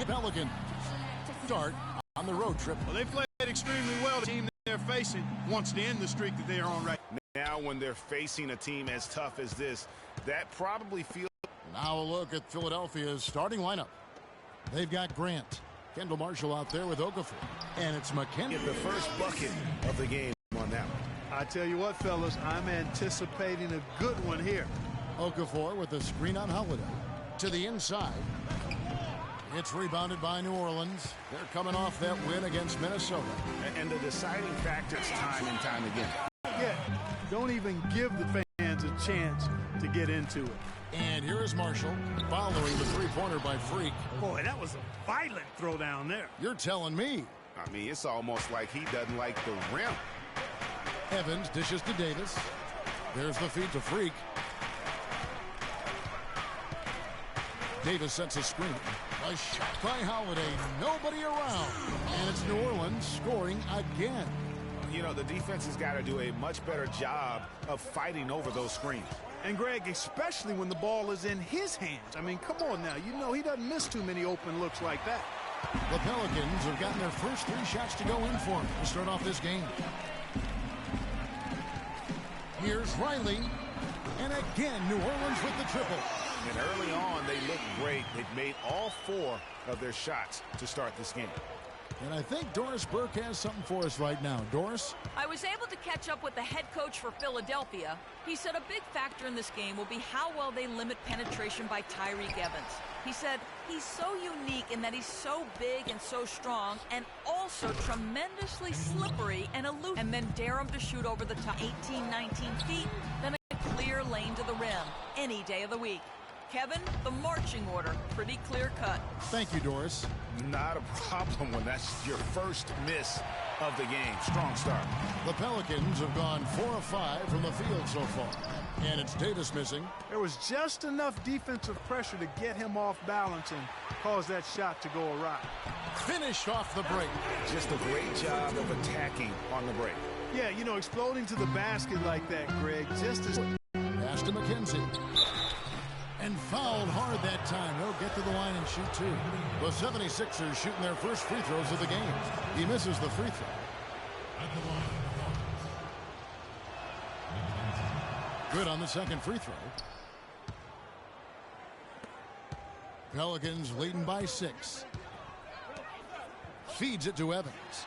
Pelicans start on the road trip. Well, they played extremely well. The team they're facing wants to end the streak that they are on right now. When they're facing a team as tough as this, that probably feels. Now a look at Philadelphia's starting lineup. They've got Grant, Kendall Marshall out there with Okafor, and it's McKenzie. Get the first bucket of the game on that one. I tell you what, fellas, I'm anticipating a good one here. Okafor with the screen on Holiday to the inside. It's rebounded by New Orleans. They're coming off that win against Minnesota. And the deciding factor is time and time again. Yeah, don't even give the fans a chance to get into it. And here is Marshall following the three-pointer by Freak. Boy, that was a violent throw down there. You're telling me. I mean, it's almost like he doesn't like the rim. Evans dishes to Davis. There's the feed to Freak. Davis sets a screen. A shot by Holiday. Nobody around. And it's New Orleans scoring again. You know, the defense has got to do a much better job of fighting over those screens. And, Greg, especially when the ball is in his hands. I mean, come on now. You know he doesn't miss too many open looks like that. The Pelicans have gotten their first 3 shots to go in for him to start off this game. Here's Riley. And again, New Orleans with the triple. And early on, they looked great. They've made all 4 of their shots to start this game. And I think Doris Burke has something for us right now. Doris? I was able to catch up with the head coach for Philadelphia. He said a big factor in this game will be how well they limit penetration by Tyreke Evans. He said he's so unique in that he's so big and so strong and also tremendously slippery and elusive. And then dare him to shoot over the top 18, 19 feet, then a clear lane to the rim any day of the week. Kevin, the marching order, pretty clear cut. Thank you, Doris. Not a problem when that's your first miss of the game. Strong start. The Pelicans have gone 4 of 5 from the field so far. And it's Davis missing. There was just enough defensive pressure to get him off balance and cause that shot to go awry. Finished off the break. Just a great job of attacking on the break. Yeah, you know, exploding to the basket like that, Greg, just as... Pass to McKenzie. And fouled hard that time. They'll get to the line and shoot 2. The 76ers shooting their first free throws of the game. He misses the free throw. Good on the second free throw. Pelicans leading by 6. Feeds it to Evans.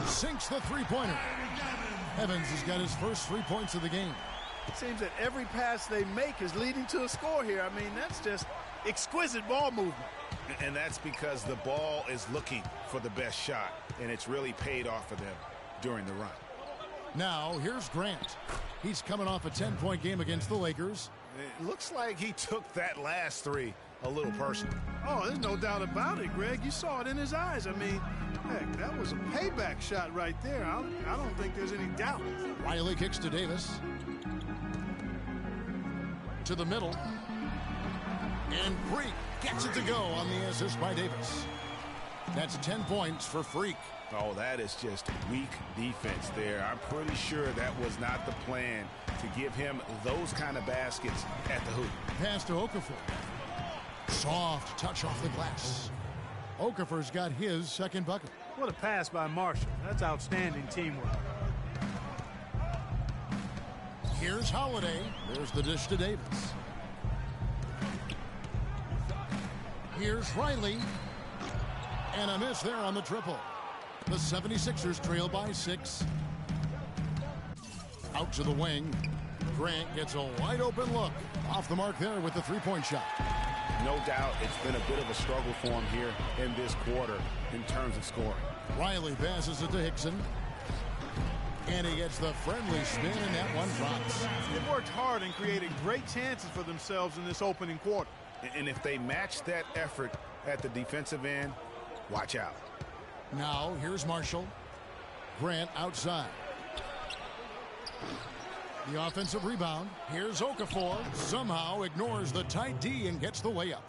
Sinks the three-pointer. Evans has got his first 3 points of the game. It seems that every pass they make is leading to a score here. I mean, that's just exquisite ball movement. And that's because the ball is looking for the best shot, and it's really paid off for them during the run. Now, here's Grant. He's coming off a 10-point game against the Lakers. It looks like he took that last 3 a little personal. Oh, there's no doubt about it, Greg. You saw it in his eyes. I mean, heck, that was a payback shot right there. I don't think there's any doubt. Riley kicks to Davis. To the middle. And Freak gets it to go on the assist by Davis. That's 10 points for Freak. Oh, that is just weak defense there. I'm pretty sure that was not the plan to give him those kind of baskets at the hoop. Pass to Okafor. Soft touch off the glass. Okafor's got his second bucket. What a pass by Marshall. That's outstanding teamwork. Here's Holiday. There's the dish to Davis. Here's Riley. And a miss there on the triple. The 76ers trail by 6. Out to the wing. Grant gets a wide open look. Off the mark there with the three-point shot. No doubt it's been a bit of a struggle for him here in this quarter in terms of scoring. Riley passes it to Hickson. And he gets the friendly spin, and that one drops. They've worked hard and created great chances for themselves in this opening quarter. And if they match that effort at the defensive end, watch out. Now, here's Marshall. Grant outside. The offensive rebound. Here's Okafor. Somehow ignores the tight D and gets the layup.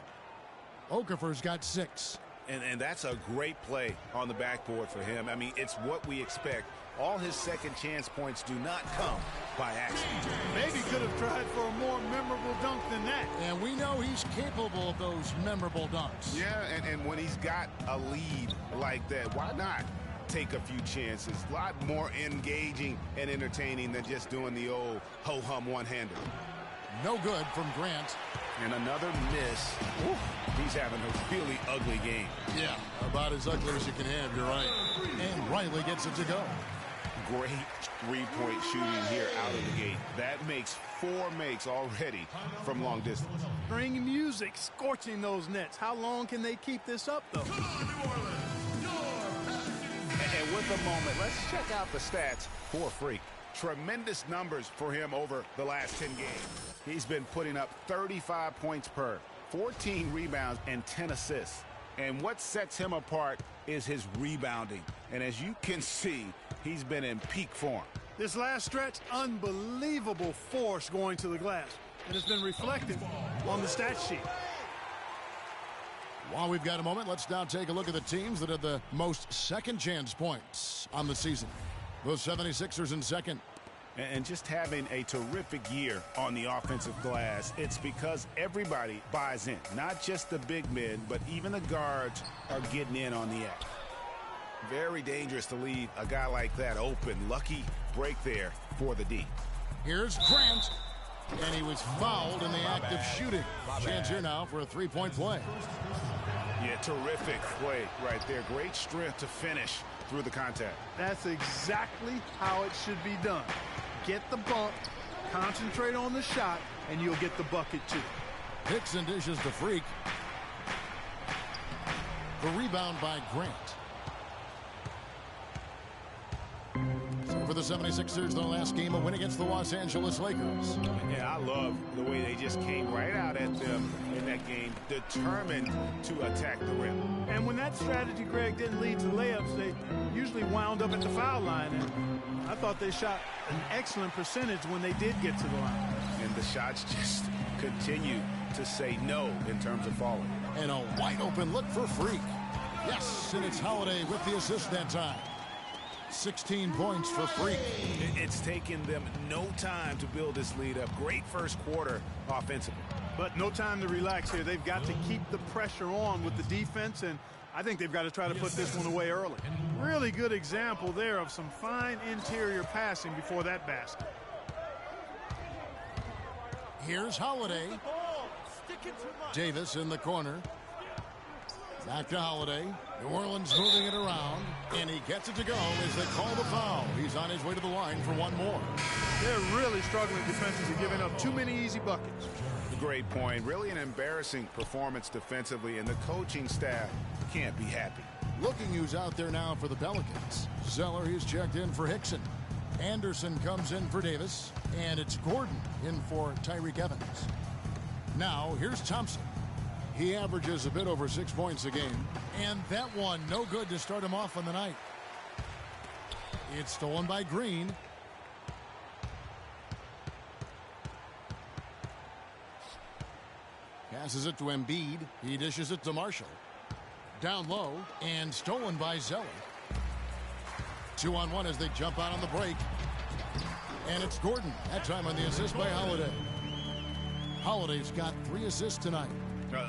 Okafor's got 6. And that's a great play on the backboard for him. I mean, it's what we expect. All his second chance points do not come by accident. Maybe could have tried for a more memorable dunk than that. And we know he's capable of those memorable dunks. Yeah, and when he's got a lead like that, why not take a few chances? A lot more engaging and entertaining than just doing the old ho-hum one-hander. No good from Grant. And another miss. Oof, he's having a really ugly game. Yeah, about as ugly as you can have, you're right. And Riley gets it to go. Great three-point shooting here out of the gate. That makes 4 makes already from long distance. String music scorching those nets. How long can they keep this up, though? And with a moment, let's check out the stats for Freak. Tremendous numbers for him over the last 10 games. He's been putting up 35 points per, 14 rebounds, and 10 assists. And what sets him apart is his rebounding. And as you can see, he's been in peak form. This last stretch, unbelievable force going to the glass. And it's been reflected on the stat sheet. While we've got a moment, let's now take a look at the teams that had the most second chance points on the season. The 76ers in second. And just having a terrific year on the offensive glass, it's because everybody buys in. Not just the big men, but even the guards are getting in on the act. Very dangerous to leave a guy like that open. Lucky break there for the D. Here's Grant. And he was fouled in the act of shooting. Chance here now for a three-point play. Yeah, terrific play right there. Great strength to finish through the contact. That's exactly how it should be done. Get the bump, concentrate on the shot, and you'll get the bucket too. Hickson dishes to Freak. The rebound by Grant. So for the 76ers, their last game, a win against the Los Angeles Lakers. Yeah, I love the way they just came right out at them in that game, determined to attack the rim. And when that strategy, Greg, didn't lead to layups, they usually wound up at the foul line. And I thought they shot an excellent percentage when they did get to the line. And the shots just continue to say no in terms of falling. And a wide open look for Freak. Yes, and it's Holiday with the assist that time. 16 points for Freak. It's taken them no time to build this lead up. Great first quarter offensively. But no time to relax here. They've got to keep the pressure on with the defense, and I think they've got to try to put this one away early. Really good example there of some fine interior passing before that basket. Here's Holiday. Davis in the corner. Back to Holiday. New Orleans moving it around, and he gets it to go as they call the foul. He's on his way to the line for one more. They're really struggling defensively, giving up too many easy buckets. Great point. Really an embarrassing performance defensively, and the coaching staff can't be happy. Looking who's out there now for the Pelicans. Zeller, he's checked in for Hickson. Anderson comes in for Davis, and it's Gordon in for Tyreke Evans. Now, here's Thompson. He averages a bit over 6 points a game, and that one no good to start him off on the night. It's stolen by Green. Passes it to Embiid. He dishes it to Marshall. Down low and stolen by Zeller. 2-on-1 as they jump out on the break. And it's Gordon, that time on the assist by Holiday. Holiday's got 3 assists tonight.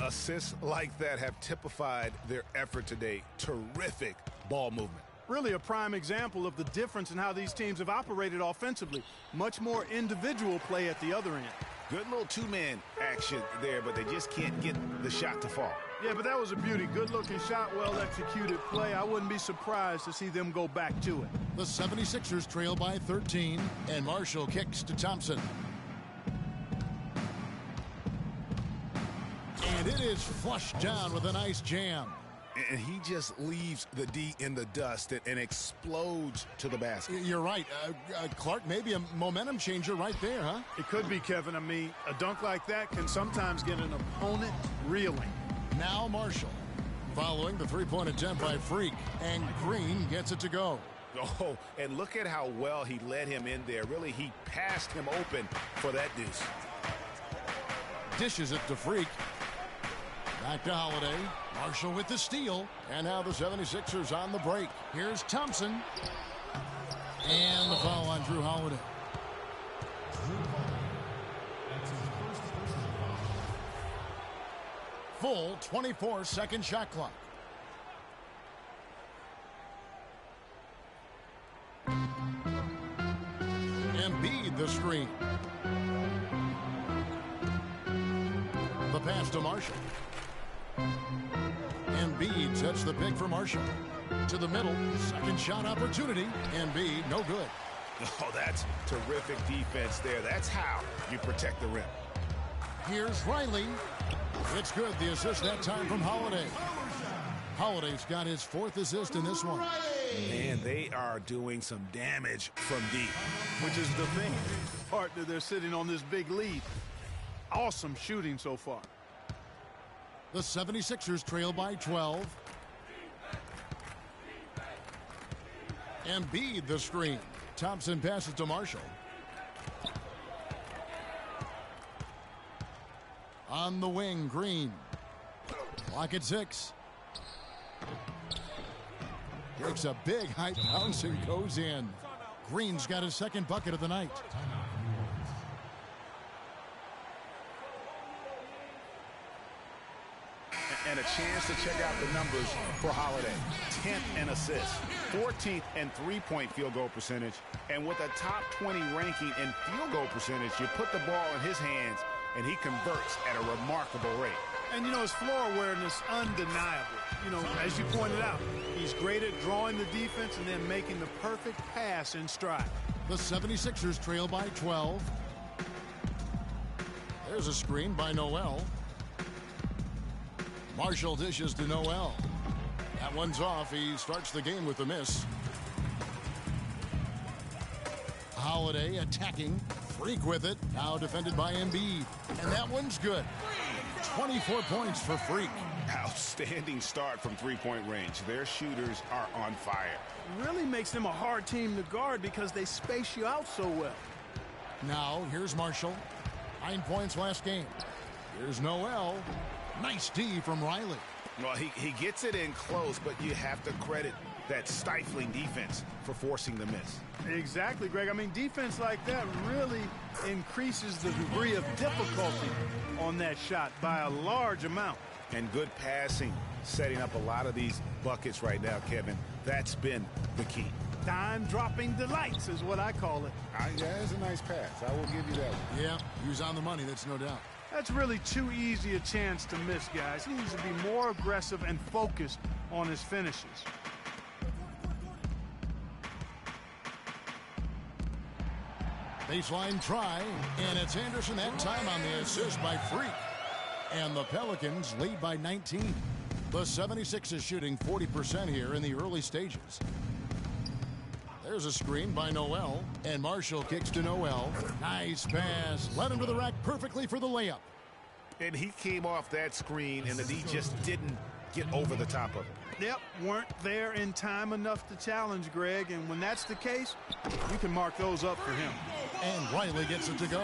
Assists like that have typified their effort today. Terrific ball movement. Really a prime example of the difference in how these teams have operated offensively. Much more individual play at the other end. Good little two-man action there, but they just can't get the shot to fall. Yeah, but that was a beauty. Good-looking shot, well-executed play. I wouldn't be surprised to see them go back to it. The 76ers trail by 13, and Marshall kicks to Thompson. And it is flushed down with a nice jam. And he just leaves the D in the dust and explodes to the basket. You're right. Clark, maybe a momentum changer right there, huh? It could be, Kevin. I mean, a dunk like that can sometimes get an opponent reeling. Now Marshall, following the three-point attempt by Freak, and Green gets it to go. Oh, and look at how well he led him in there. Really, he passed him open for that deuce. Dishes it to Freak. Back to Holiday. Marshall with the steal. And now the 76ers on the break. Here's Thompson. And the foul on Drew Holiday. Full 24-second shot clock. Embiid the screen. The pass to Marshall. Embiid sets the pick for Marshall. To the middle. Second shot opportunity. Embiid, no good. Oh, that's terrific defense there. That's how you protect the rim. Here's Riley. It's good. The assist that time from Holiday. Holiday's got his 4th assist in this one. Man, they are doing some damage from deep. Which is the thing. Partner, they're sitting on this big lead. Awesome shooting so far. The 76ers trail by 12. Embiid the screen. Thompson passes to Marshall. On the wing, Green. Clock at 6. Takes a big high bounce and goes in. Green's got his 2nd bucket of the night. And a chance to check out the numbers for Holiday. 10th in assists, 14th in three-point field goal percentage, and with a top 20 ranking in field goal percentage, you put the ball in his hands, and he converts at a remarkable rate. And, you know, his floor awareness undeniable. You know, as you pointed out, he's great at drawing the defense and then making the perfect pass in stride. The 76ers trail by 12. There's a screen by Noel. Marshall dishes to Noel. That one's off. He starts the game with a miss. Holiday attacking. Freak with it. Now defended by Embiid. And that one's good. 24 points for Freak. Outstanding start from three-point range. Their shooters are on fire. Really makes them a hard team to guard because they space you out so well. Now, here's Marshall. 9 points last game. Here's Noel. Nice D from Riley. Well, he gets it in close, but you have to credit that stifling defense for forcing the miss. Exactly, Greg. I mean, defense like that really increases the degree of difficulty on that shot by a large amount. And good passing, setting up a lot of these buckets right now, Kevin. That's been the key. Time-dropping delights is what I call it. Yeah, that's a nice pass. I will give you that one. Yeah, he was on the money, that's no doubt. That's really too easy a chance to miss, guys. He needs to be more aggressive and focused on his finishes. Baseline try, and it's Anderson that time on the assist by Freak. And the Pelicans lead by 19. The 76ers shooting 40% here in the early stages. There's a screen by Noel, and Marshall kicks to Noel. Nice pass. Led him to the rack perfectly for the layup. And he came off that screen, and the D just didn't get over the top of it. Yep, weren't there in time enough to challenge Greg, and when that's the case, you can mark those up for him. And Riley gets it to go.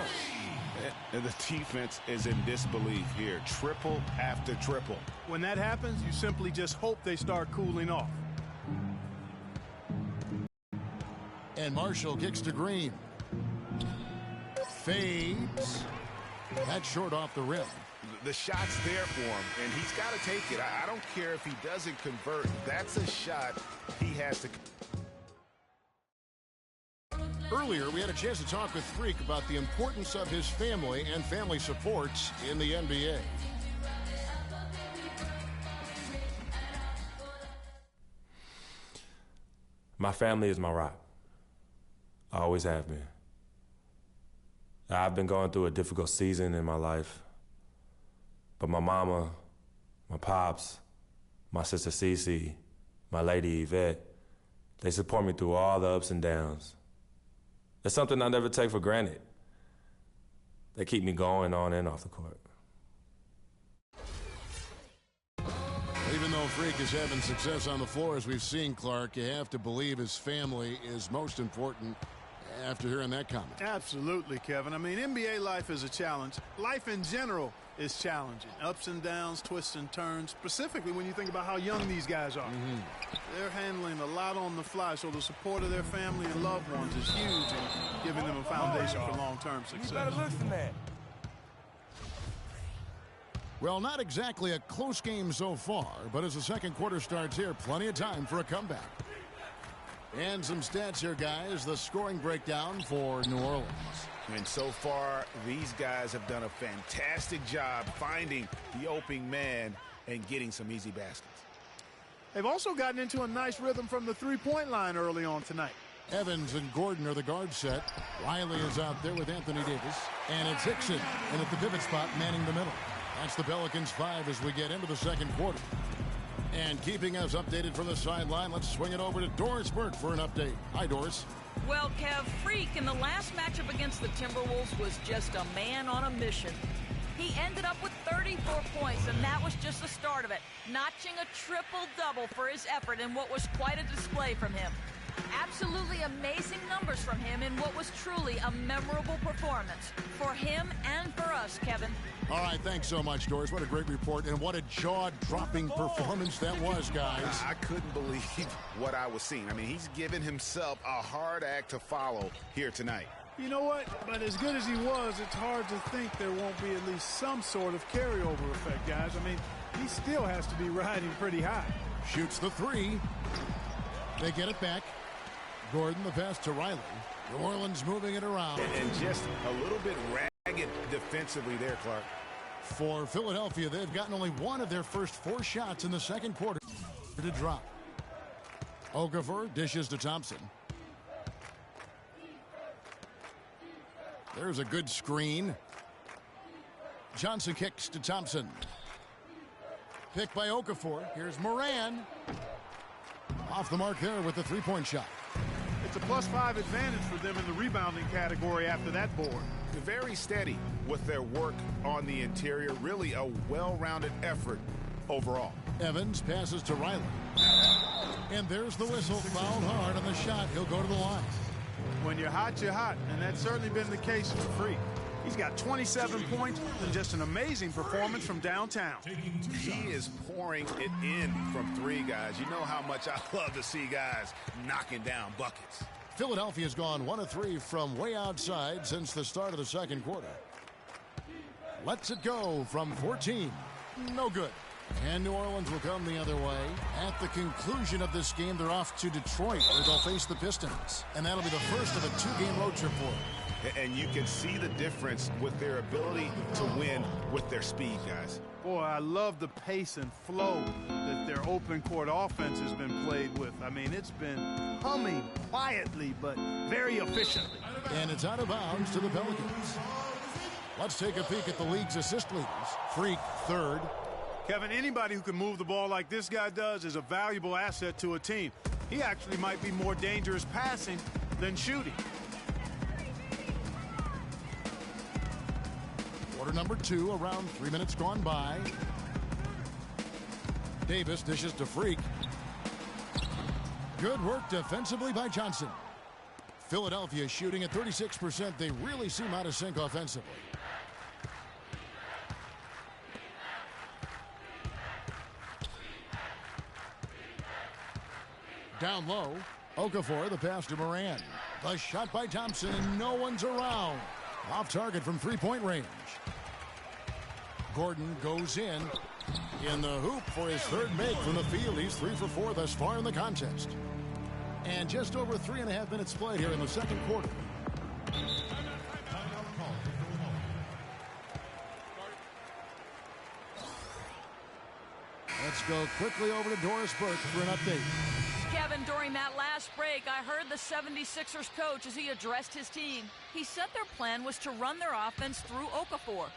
And the defense is in disbelief here. Triple after triple. When that happens, you simply just hope they start cooling off. And Marshall kicks to Green. Fades. That's short off the rim. The shot's there for him, and he's got to take it. I don't care if he doesn't convert. That's a shot he has to. Earlier, we had a chance to talk with Freak about the importance of his family and family support in the NBA. My family is my rock. I always have been. I've been going through a difficult season in my life, but my mama, my pops, my sister Cece, my lady Yvette, they support me through all the ups and downs. It's something I never take for granted. They keep me going on and off the court. Even though Freak is having success on the floor, as we've seen, Clark, you have to believe his family is most important. after hearing that comment. Absolutely, Kevin. I mean, NBA life is a challenge. Life in general is challenging. Ups and downs, twists and turns, specifically when you think about how young these guys are. They're handling a lot on the fly, so the support of their family and loved ones is huge in giving them a foundation for long-term success. You better listen, man. Well, not exactly a close game so far, but as the second quarter starts here, plenty of time for a comeback. And some stats here, guys. The scoring breakdown for New Orleans. And so far, these guys have done a fantastic job finding the opening man and getting some easy baskets. They've also gotten into a nice rhythm from the three-point line early on tonight. Evans and Gordon are the guard set. Riley is out there with Anthony Davis. And it's Hickson, and at the pivot spot, manning the middle. That's the Pelicans 5 as we get into the second quarter. And keeping us updated from the sideline, let's swing it over to Doris Burke for an update. Hi, Doris. Well, Kev, Freak in the last matchup against the Timberwolves was just a man on a mission. He ended up with 34 points, and that was just the start of it, notching a triple-double for his effort in what was quite a display from him. Absolutely amazing numbers from him in what was truly a memorable performance for him and for us, Kevin. All right, thanks so much, Doris. What a great report, and what a jaw-dropping performance that was, guys. I couldn't believe what I was seeing. I mean, he's given himself a hard act to follow here tonight. You know what? But as good as he was, it's hard to think there won't be at least some sort of carryover effect, guys. I mean, he still has to be riding pretty high. Shoots the three. They get it back. Gordon, the pass to Riley. New Orleans moving it around. And just a little bit ragged defensively there, Clark. For Philadelphia, they've gotten only one of their first 4 shots in the second quarter to drop. Okafor dishes to Thompson. There's a good screen. Johnson kicks to Thompson. Picked by Okafor. Here's Moran. Off the mark there with the three-point shot. It's a +5 advantage for them in the rebounding category after that board. Very steady with their work on the interior. Really a well-rounded effort overall. Evans passes to Riley. And there's the whistle. Fouled hard on the shot. He'll go to the line. When you're hot, and that's certainly been the case for Freak. He's got 27 points and just an amazing performance from downtown. He is pouring it in from three, guys. You know how much I love to see guys knocking down buckets. Philadelphia's gone 1 of 3 from way outside since the start of the second quarter. Lets it go from 14. No good. And New Orleans will come the other way. At the conclusion of this game, they're off to Detroit, where they'll face the Pistons. And that'll be the first of a 2-game road trip for them. And you can see the difference with their ability to win with their speed, guys. Boy, I love the pace and flow that their open court offense has been played with. I mean, it's been humming quietly, but very efficiently. And it's out of bounds to the Pelicans. Let's take a peek at the league's assist leaders. Freak, third. Kevin, anybody who can move the ball like this guy does is a valuable asset to a team. He actually might be more dangerous passing than shooting. Quarter number 2, around 3 minutes gone by. Davis dishes to Freak. Good work defensively by Johnson. Philadelphia shooting at 36%. They really seem out of sync offensively. Down low, Okafor, the pass to Moran. The shot by Thompson, and no one's around. Off target from three-point range. Gordon goes in the hoop for his third make from the field. He's 3 for 4 thus far in the contest. And just over 3.5 minutes played here in the second quarter. Let's go quickly over to Doris Burke for an update. Kevin, during that last break, I heard the 76ers coach as he addressed his team. He said their plan was to run their offense through Okafor.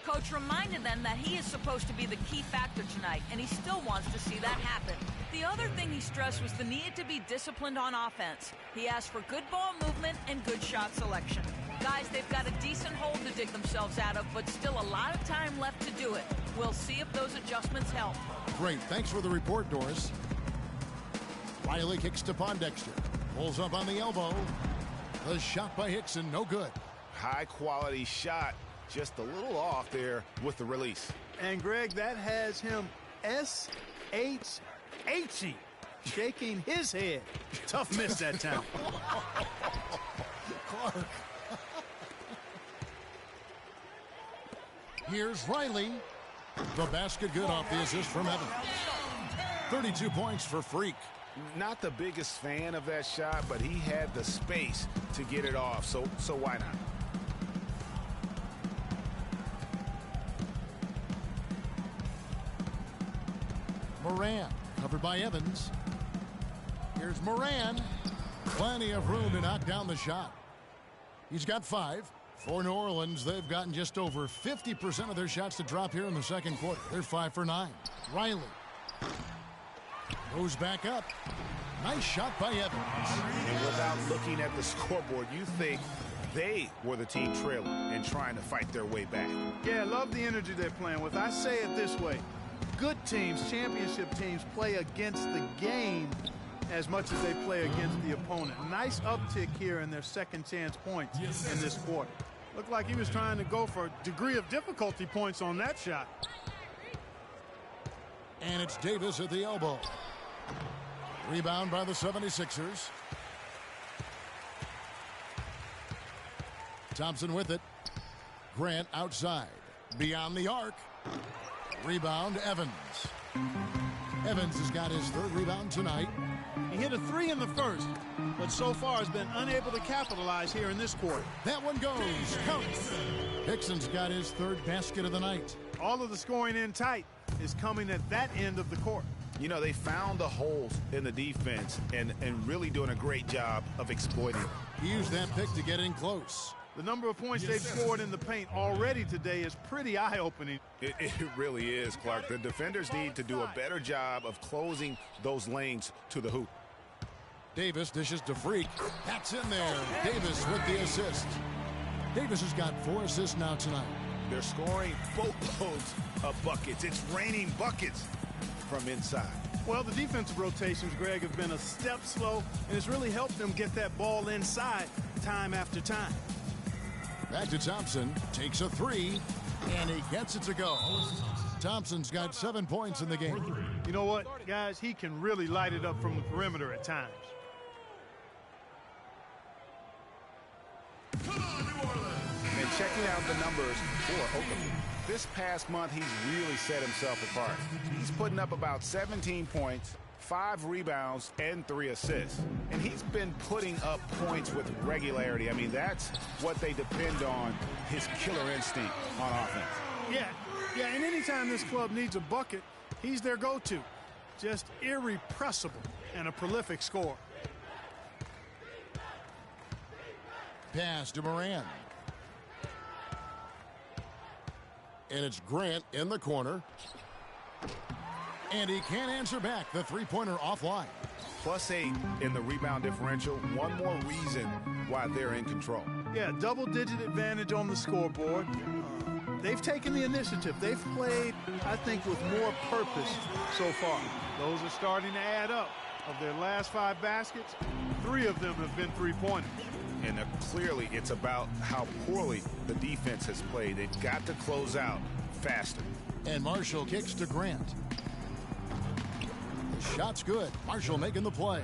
Coach reminded them that he is supposed to be the key factor tonight, and he still wants to see that happen. The other thing he stressed was the need to be disciplined on offense. He asked for good ball movement and good shot selection. Guys, they've got a decent hole to dig themselves out of, but still a lot of time left to do it. We'll see if those adjustments help. Great. Thanks for the report, Doris. Riley kicks to Pondexter. Pulls up on the elbow. The shot by Hickson, no good. High quality shot, just a little off there with the release. And Greg, that has him S-H-H-ing, shaking his head. Tough miss that time. Clark. Here's Riley. The basket good off the assist from Evans. 32 points for Freak. Not the biggest fan of that shot, but he had the space to get it off, so why not? Moran, covered by Evans. Here's Moran. Plenty of room to knock down the shot. He's got 5. For New Orleans, they've gotten just over 50% of their shots to drop here in the second quarter. They're 5 for 9. Riley goes back up. Nice shot by Evans. And without looking at the scoreboard, you think they were the team trailing and trying to fight their way back. Yeah, I love the energy they're playing with. I say it this way. Good teams, championship teams, play against the game as much as they play against the opponent. Nice uptick here in their second chance points in this quarter. Looked like he was trying to go for a degree of difficulty points on that shot. And it's Davis at the elbow. Rebound by the 76ers. Thompson with it. Grant outside. Beyond the arc. Rebound, Evans. Evans has got his 3rd rebound tonight. He hit a 3 in the first, but so far has been unable to capitalize here in this quarter. That one goes. Count. Hickson's got his 3rd basket of the night. All of the scoring in tight is coming at that end of the court. You know, they found the holes in the defense and really doing a great job of exploiting them. He used that pick to get in close. The number of points they've scored in the paint already today is pretty eye-opening. It really is, Clark. The defenders need to do a better job of closing those lanes to the hoop. Davis dishes to Freak. That's in there. Davis with the assist. Davis has got 4 assists now tonight. They're scoring boatloads of buckets. It's raining buckets from inside. Well, the defensive rotations, Greg, have been a step slow, and it's really helped them get that ball inside time after time. Back to Thompson. Takes a 3, and he gets it to go. Thompson's got 7 points in the game. You know what, guys? He can really light it up from the perimeter at times. And checking out the numbers for Oklahoma. This past month, he's really set himself apart. He's putting up about 17 points, 5 rebounds, and 3 assists. And he's been putting up points with regularity. I mean, that's what they depend on, his killer instinct on offense. Yeah, and anytime this club needs a bucket, he's their go-to. Just irrepressible and a prolific scorer. Pass to Moran. And it's Grant in the corner. And he can't answer back. The 3-pointer offline. +8 in the rebound differential. One more reason why they're in control. Yeah, double-digit advantage on the scoreboard. They've taken the initiative. They've played, I think, with more purpose so far. Those are starting to add up. Of their last 5 baskets, 3 of them have been 3-pointers. And clearly it's about how poorly the defense has played. They've got to close out faster. And Marshall kicks to Grant. The shot's good. Marshall making the play.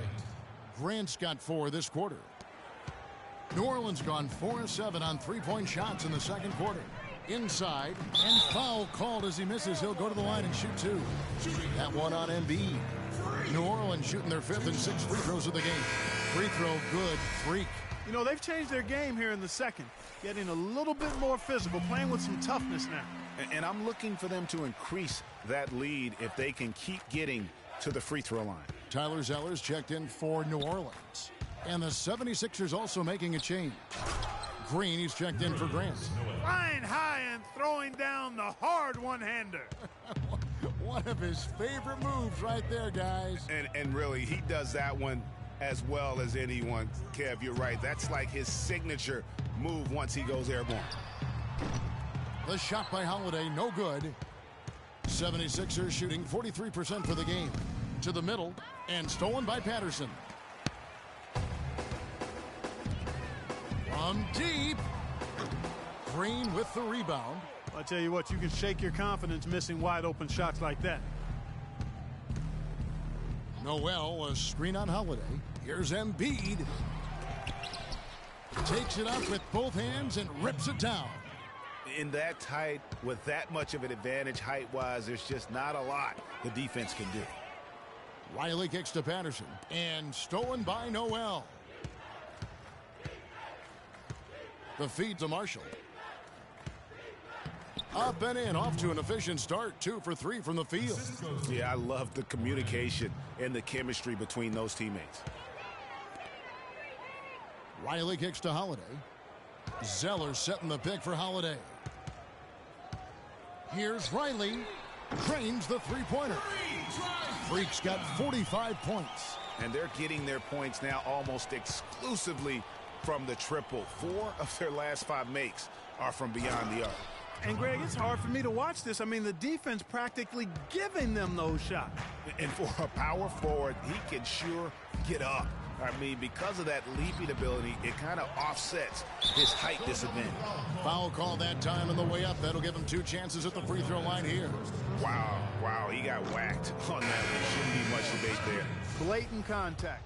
Grant's got 4 this quarter. New Orleans gone 4 of 7 on 3-point shots in the second quarter. Inside, and foul called as he misses. He'll go to the line and shoot 2. That one on Embiid. New Orleans shooting their 5th and 6th free throws of the game. Free throw good. Freak. You know, they've changed their game here in the second, getting a little bit more physical, playing with some toughness now. And I'm looking for them to increase that lead if they can keep getting to the free throw line. Tyler Zeller's checked in for New Orleans. And the 76ers also making a change. Green, he's checked in for Grant. Flying high and throwing down the hard one-hander. One of his favorite moves right there, guys. And really, he does that one as well as anyone. Kev, you're right. That's like his signature move once he goes airborne. The shot by Holiday, no good. 76ers shooting 43% for the game. To the middle, and stolen by Patterson. From deep. Green with the rebound. I tell you what, you can shake your confidence missing wide open shots like that. Noel, a screen on Holiday. Here's Embiid. Takes it up with both hands and rips it down. In that tight, with that much of an advantage height-wise, there's just not a lot the defense can do. Riley kicks to Patterson, and stolen by Noel. The feed to Marshall. Up and in, off to an efficient start. 2 for 3 from the field. Yeah, I love the communication and the chemistry between those teammates. Riley kicks to Holiday. Zeller setting the pick for Holiday. Here's Riley. Drains the three-pointer. Freak's got 45 points. And they're getting their points now almost exclusively from the triple. 4 of their last 5 makes are from beyond the arc. And, Greg, it's hard for me to watch this. I mean, the defense practically giving them those shots. And for a power forward, he can sure get up. I mean, because of that leaping ability, it kind of offsets his height disadvantage. Foul call that time on the way up. That'll give him 2 chances at the free throw line here. Wow, he got whacked on that. There shouldn't be much debate there. Blatant contact.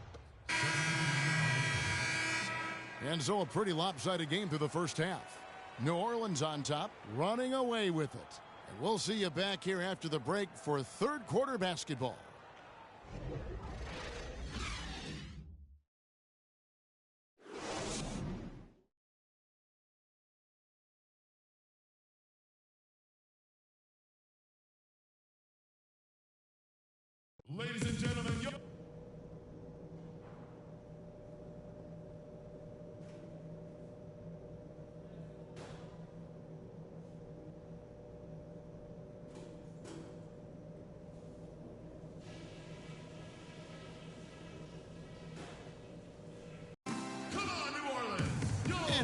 And so a pretty lopsided game through the first half. New Orleans on top, running away with it. And we'll see you back here after the break for third quarter basketball. Ladies and gentlemen,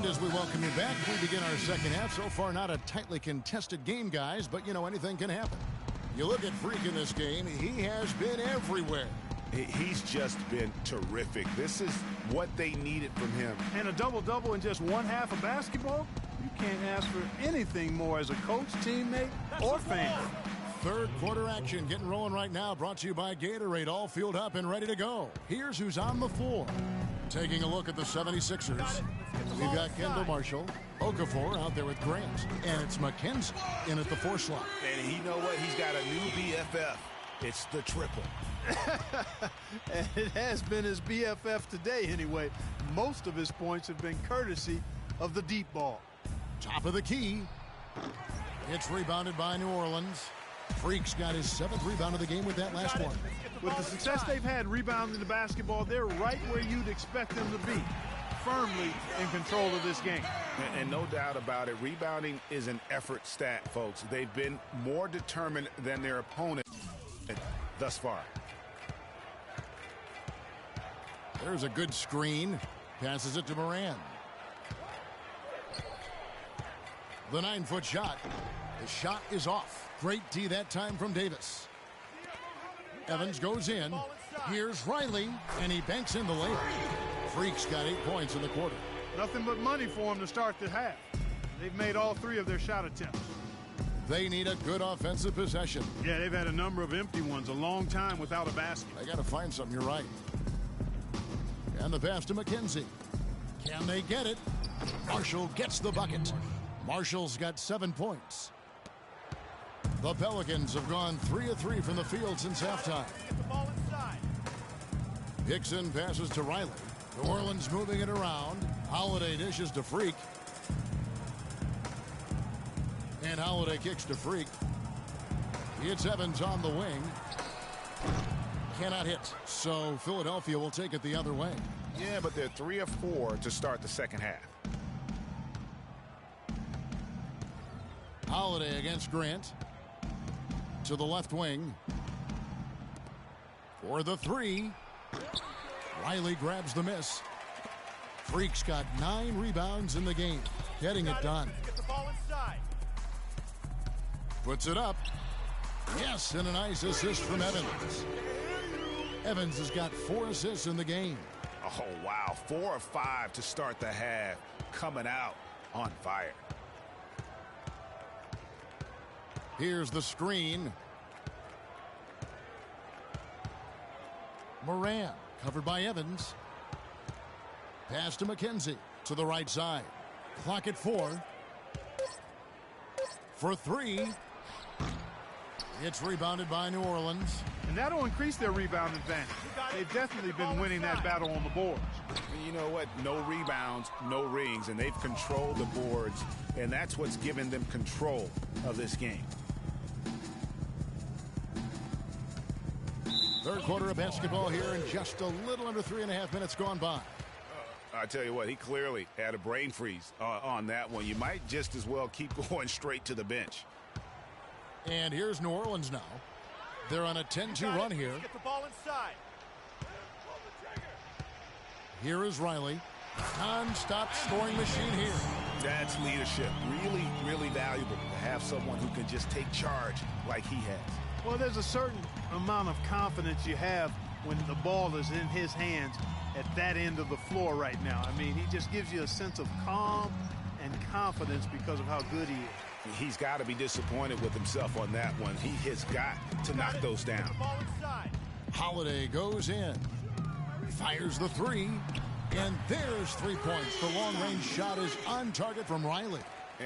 And as we welcome you back, we begin our second half. So far, not a tightly contested game, guys, but, you know, anything can happen. You look at Freak in this game, he has been everywhere. He's just been terrific. This is what they needed from him. And a double-double in just one half of basketball? You can't ask for anything more as a coach, teammate, or fan. Third quarter action getting rolling right now, brought to you by Gatorade, all fueled up and ready to go. Here's who's on the floor. Taking a look at the 76ers. We've got Kendall Marshall, Okafor out there with Grant, and it's McKenzie in at the 4 slot. And you know what? He's got a new BFF. It's the triple. And it has been his BFF today anyway. Most of his points have been courtesy of the deep ball. Top of the key. It's rebounded by New Orleans. Freak's got his 7th rebound of the game with that last one. With the success they've had rebounding the basketball, they're right where you'd expect them to be, firmly in control of this game. And no doubt about it, rebounding is an effort stat, folks. They've been more determined than their opponent thus far. There's a good screen. Passes it to Moran. The 9-foot shot. The shot is off. Great D that time from Davis. Evans goes in. Here's Riley, and he banks in the layup. Freak's got 8 points in the quarter. Nothing but money for them to start the half. They've made all 3 of their shot attempts. They need a good offensive possession. Yeah, they've had a number of empty ones, a long time without a basket. They got to find something, you're right. And the pass to McKenzie. Can they get it? Marshall gets the bucket. Marshall's got 7 points. The Pelicans have gone 3 of 3 from the field since halftime. Hickson passes to Riley. New Orleans moving it around. Holiday dishes to Freak. And Holiday kicks to Freak. It's Evans on the wing. Cannot hit. So Philadelphia will take it the other way. Yeah, but they're 3 of 4 to start the second half. Holiday against Grant. To the left wing. For the 3. Riley grabs the miss. Freak's got 9 rebounds in the game. Getting it done. Puts it up. Yes, and a nice assist from Evans. Evans has got 4 assists in the game. Oh, wow. 4 of 5 to start the half. coming out on fire. Here's the screen. Moran covered by Evans. Pass to McKenzie to the right side. Clock at 4. For 3. It's rebounded by New Orleans. And that'll increase their rebound advantage. They've definitely been winning that battle on the boards. You know what? No rebounds, no rings, and they've controlled the boards, and that's what's given them control of this game. Third quarter of basketball here, and just a little under 3.5 minutes gone by. I tell you what, he clearly had a brain freeze on that one. You might just as well keep going straight to the bench. And here's New Orleans now. They're on a 10-2 run here. Get the ball inside. Here is Riley. Non-stop scoring machine here. That's leadership. Really, really valuable to have someone who can just take charge like he has. Well, there's a certain amount of confidence you have when the ball is in his hands at that end of the floor right now. I mean, he just gives you a sense of calm and confidence because of how good he is. He's got to be disappointed with himself on that one. He has got to knock those down. Holiday goes in. Fires the 3. And there's 3 points. The long-range shot is on target from Riley.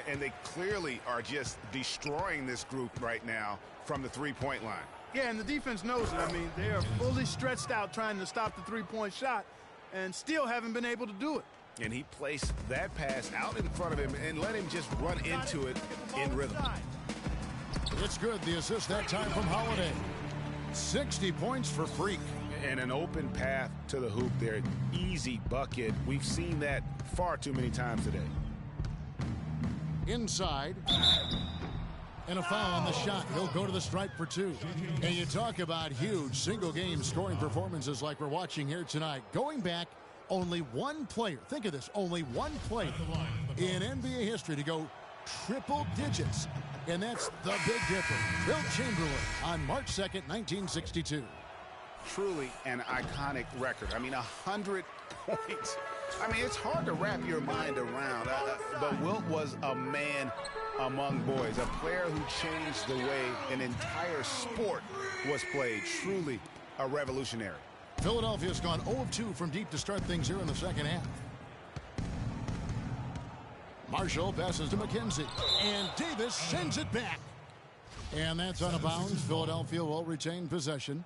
And they clearly are just destroying this group right now from the three-point line. Yeah, and the defense knows it. I mean, they are fully stretched out trying to stop the three-point shot and still haven't been able to do it. And he placed that pass out in front of him and let him just run into it in rhythm. It's good. The assist that time from Holiday. 60 points for Freak. And an open path to the hoop there. Easy bucket. We've seen that far too many times today. Inside. And a foul on the shot. He'll go to the stripe for 2. And you talk about huge single-game scoring performances like we're watching here tonight. Going back, only one player, think of this, only one player in NBA history to go triple digits. And that's the big difference. Wilt Chamberlain on March 2nd, 1962. Truly an iconic record. I mean, 100 points. I mean, it's hard to wrap your mind around. But Wilt was a man among boys, a player who changed the way an entire sport was played. Truly a revolutionary. Philadelphia's gone 0 of 2 from deep to start things here in the second half. Marshall passes to McKenzie. And Davis sends it back. And that's out of bounds. Philadelphia will retain possession.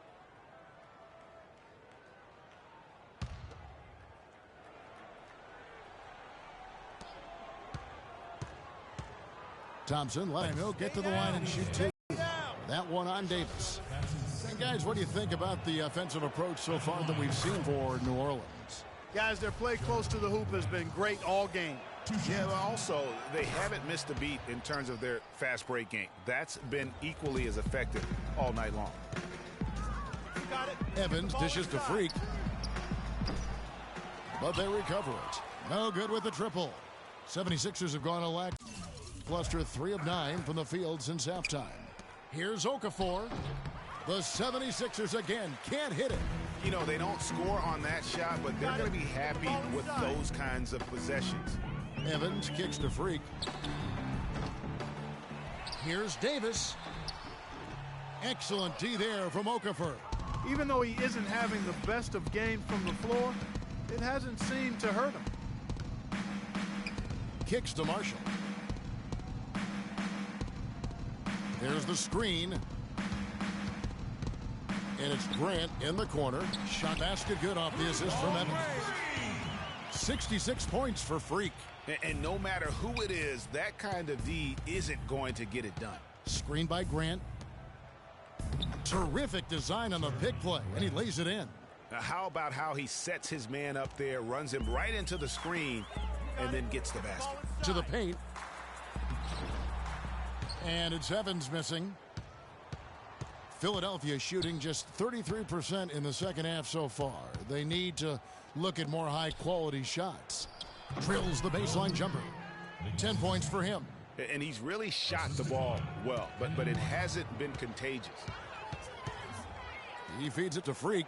Thompson, let him get to the line and shoot 2. That one on Davis. And guys, what do you think about the offensive approach so far that we've seen for New Orleans? Guys, their play close to the hoop has been great all game. Yeah, but also, they haven't missed a beat in terms of their fast break game. That's been equally as effective all night long. Evans dishes to Freak. But they recover it. No good with the triple. 76ers have gone a cluster 3 of 9 from the field since halftime. Here's Okafor. The 76ers again can't hit it. You know, they don't score on that shot, but they're going to be happy with those kinds of possessions. Evans kicks to Freak. Here's Davis. Excellent D there from Okafor. Even though he isn't having the best of games from the floor, it hasn't seemed to hurt him. Kicks to Marshall. There's the screen. And it's Grant in the corner. Shot basket good off the assist from Evans. 66 points for Freak. And no matter who it is, that kind of D isn't going to get it done. Screen by Grant. Terrific design on the pick play, and he lays it in. Now, how about how he sets his man up there, runs him right into the screen, and then gets the basket. To the paint. And it's Evans missing. Philadelphia shooting just 33% in the second half so far. They need to look at more high-quality shots. Drills the baseline jumper. 10 points for him. And he's really shot the ball well, but it hasn't been contagious. He feeds it to Freak.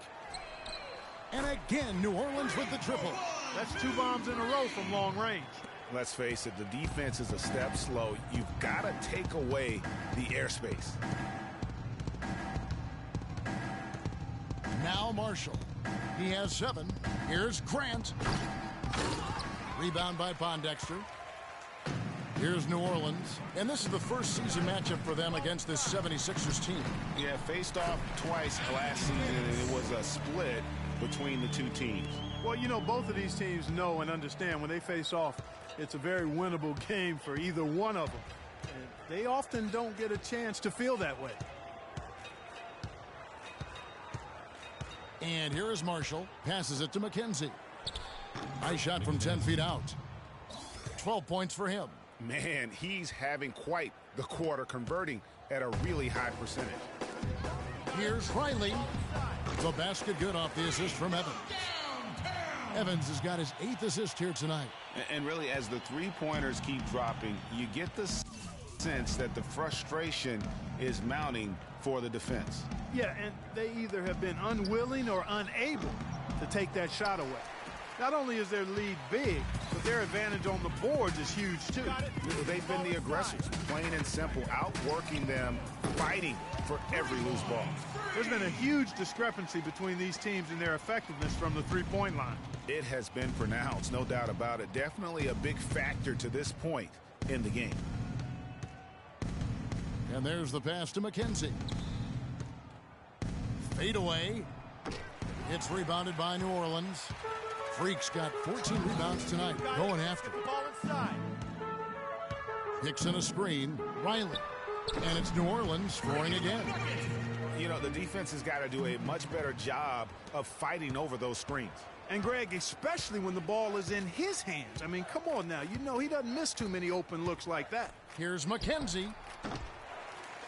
And again, New Orleans with the triple. That's 2 bombs in a row from long range. Let's face it, the defense is a step slow. You've got to take away the airspace. Now Marshall. He has 7. Here's Grant. Rebound by Pondexter. Here's New Orleans. And this is the first season matchup for them against this 76ers team. Yeah, faced off twice last season, and it was a split between the two teams. Well, you know, both of these teams know and understand when they face off, it's a very winnable game for either one of them. And they often don't get a chance to feel that way. And here is Marshall. Passes it to McKenzie. Nice shot from 10 feet out. 12 points for him. Man, he's having quite the quarter, converting at a really high percentage. Here's Riley. The basket good off the assist from Evans. Evans has got his 8th assist here tonight. And really, as the three-pointers keep dropping, you get the sense that the frustration is mounting for the defense. Yeah, and they either have been unwilling or unable to take that shot away. Not only is their lead big, but their advantage on the boards is huge, too. They've been the aggressors, plain and simple, outworking them, fighting for every loose ball. There's been a huge discrepancy between these teams in their effectiveness from the three-point line. It has been pronounced, no doubt about it. Definitely a big factor to this point in the game. And there's the pass to McKenzie. Fade away. It's rebounded by New Orleans. Freak's got 14 rebounds tonight. Going after it. Hickson a screen. Riley. And it's New Orleans scoring again. You know, the defense has got to do a much better job of fighting over those screens. And, Greg, especially when the ball is in his hands. I mean, come on now. You know he doesn't miss too many open looks like that. Here's McKenzie.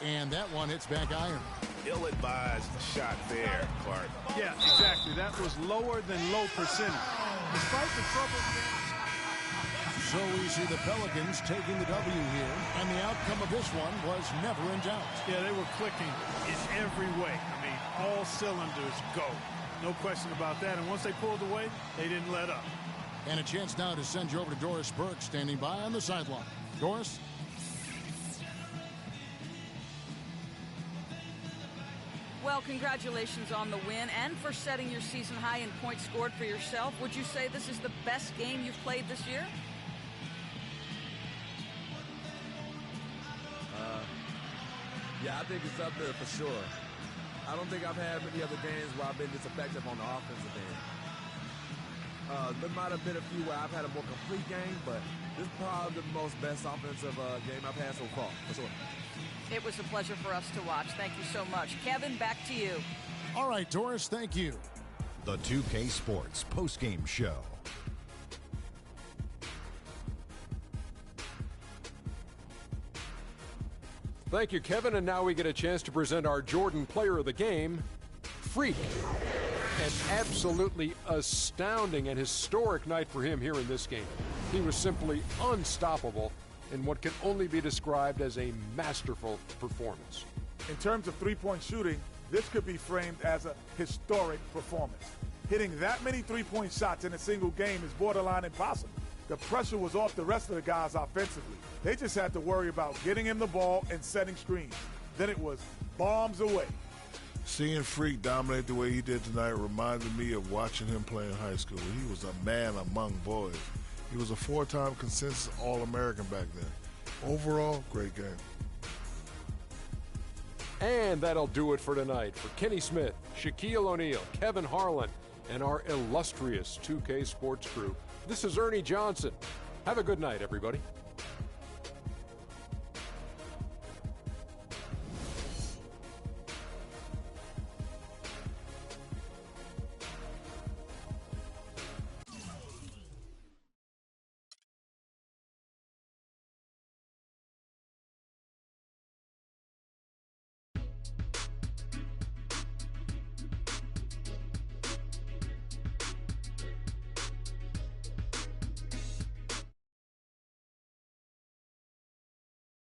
And that one hits back iron. Ill-advised shot there, Clark. Yeah, exactly. That was lower than low percentage. Despite the trouble. So we see the Pelicans taking the W here, and the outcome of this one was never in doubt. Yeah, they were clicking in every way. I mean, all cylinders go. No question about that. And once they pulled away, they didn't let up. And a chance now to send you over to Doris Burke, standing by on the sideline. Doris? Well, congratulations on the win and for setting your season high in points scored for yourself. Would you say this is the best game you've played this year? Yeah, I think it's up there for sure. I don't think I've had many other games where I've been this effective on the offensive end. There might have been a few where I've had a more complete game, but this is probably the most best offensive game I've had so far, for sure. It was a pleasure for us to watch. Thank you so much. Kevin, back to you. All right, Doris, thank you. The 2K Sports postgame show. Thank you, Kevin. And now we get a chance to present our Jordan Player of the Game, Freak. An absolutely astounding and historic night for him here in this game. He was simply unstoppable in what can only be described as a masterful performance. In terms of three-point shooting, this could be framed as a historic performance. Hitting that many three-point shots in a single game is borderline impossible. The pressure was off the rest of the guys offensively. They just had to worry about getting him the ball and setting screens. Then it was bombs away. Seeing Freak dominate the way he did tonight reminded me of watching him play in high school. He was a man among boys. He was a 4-time consensus All-American back then. Overall, great game. And that'll do it for tonight. For Kenny Smith, Shaquille O'Neal, Kevin Harlan, and our illustrious 2K Sports crew, this is Ernie Johnson. Have a good night, everybody.